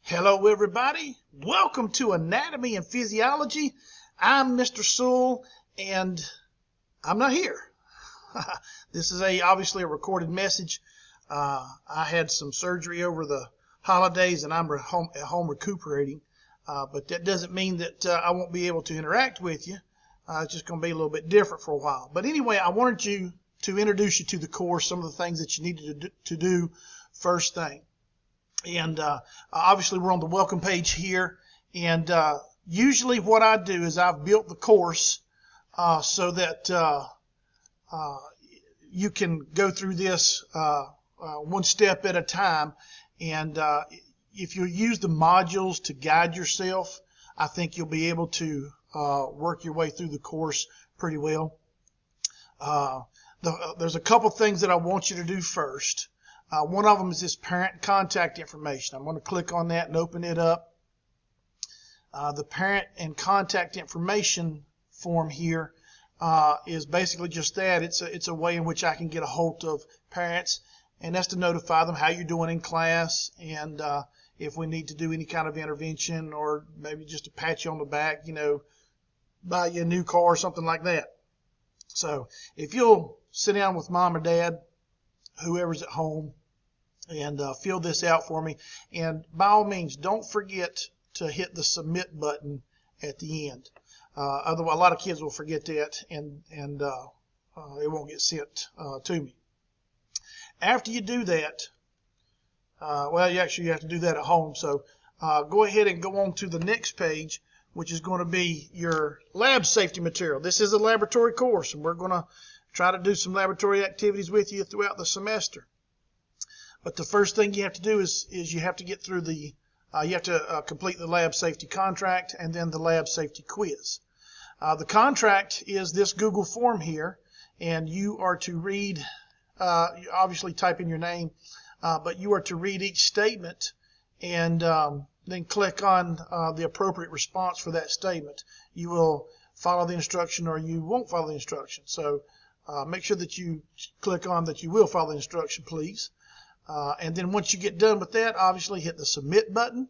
Hello everybody, welcome to Anatomy and Physiology. I'm Mr. Sewell and I'm not here. This is obviously a recorded message. I had some surgery over the holidays and I'm at home recuperating, but that doesn't mean that I won't be able to interact with you. It's just going to be a little bit different for a while. But anyway, I wanted to introduce you to the course, some of the things that you need to do first thing. And obviously we're on the welcome page here, and usually what I do is I've built the course so that you can go through this one step at a time, and if you use the modules to guide yourself, I think you'll be able to work your way through the course pretty well. There's a couple things that I want you to do first. One of them is this parent contact information. I'm going to click on that and open it up. The parent and contact information form here is basically just that. It's a way in which I can get a hold of parents, and that's to notify them how you're doing in class, and if we need to do any kind of intervention, or maybe just to pat you on the back, buy you a new car or something like that. So if you'll sit down with mom or dad, whoever's at home, and fill this out for me, and by all means don't forget to hit the submit button at the end. Otherwise, a lot of kids will forget that, and it won't get sent to me. After you do that, well, you have to do that at home, so go ahead and go on to the next page, which is going to be your lab safety material. This is a laboratory course, and we're going to try to do some laboratory activities with you throughout the semester. But the first thing you have to do is you have to get through you have to complete the lab safety contract and then the lab safety quiz. The contract is this Google form here, and you are to read, obviously type in your name, but you are to read each statement and then click on the appropriate response for that statement. You will follow the instruction or you won't follow the instruction. So make sure that you click on that you will follow the instruction, please. And then once you get done with that, obviously hit the submit button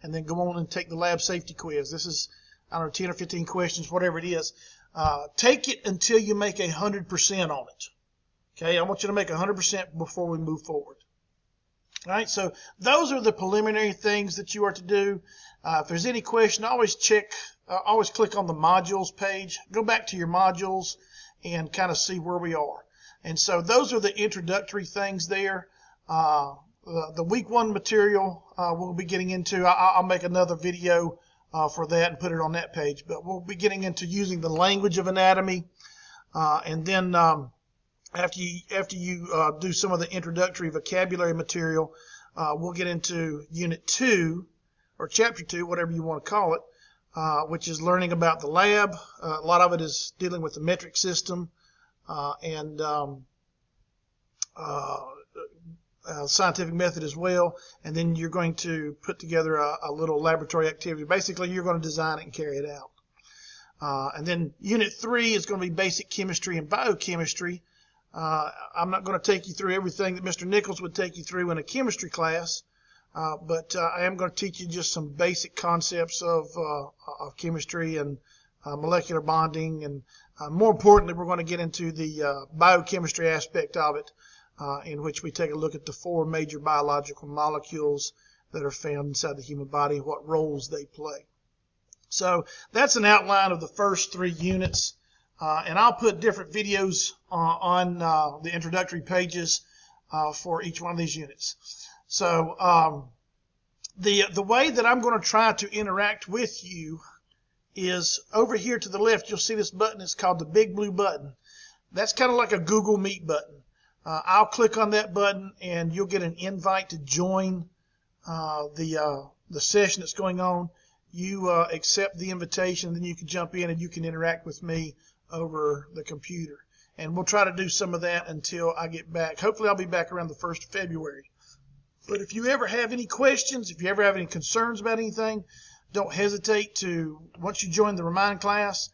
and then go on and take the lab safety quiz. This is, I don't know, 10 or 15 questions, whatever it is. Take it until you make 100% on it. Okay, I want you to make 100% before we move forward. All right, so those are the preliminary things that you are to do. If there's any question, always click on the modules page. Go back to your modules and kind of see where we are. And so those are the introductory things there. The week 1 material we'll be getting into. I'll make another video for that and put it on that page. But we'll be getting into using the language of anatomy, and then after you do some of the introductory vocabulary material, we'll get into Unit 2 or Chapter 2, whatever you want to call it, which is learning about the lab. A lot of it is dealing with the metric system and scientific method as well, and then you're going to put together a little laboratory activity. Basically, you're going to design it and carry it out. And then Unit 3 is going to be basic chemistry and biochemistry. I'm not going to take you through everything that Mr. Nichols would take you through in a chemistry class, but I am going to teach you just some basic concepts of chemistry and molecular bonding, and more importantly, we're going to get into the biochemistry aspect of it, in which we take a look at the 4 major biological molecules that are found inside the human body and what roles they play. So that's an outline of the first 3 units, and I'll put different videos on the introductory pages for each one of these units. So the way that I'm going to try to interact with you is over here to the left. You'll see this button. It's called the big blue button. That's kind of like a Google Meet button. I'll click on that button and you'll get an invite to join the session that's going on. You accept the invitation, then you can jump in and you can interact with me over the computer. And we'll try to do some of that until I get back. Hopefully I'll be back around the 1st of February. But if you ever have any questions, if you ever have any concerns about anything, don't hesitate to, once you join the Remind class,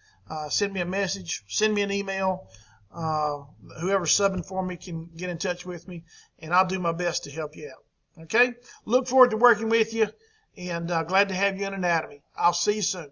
send me a message, send me an email. Whoever's subbing for me can get in touch with me, and I'll do my best to help you out. Okay? Look forward to working with you, and glad to have you in anatomy. I'll see you soon.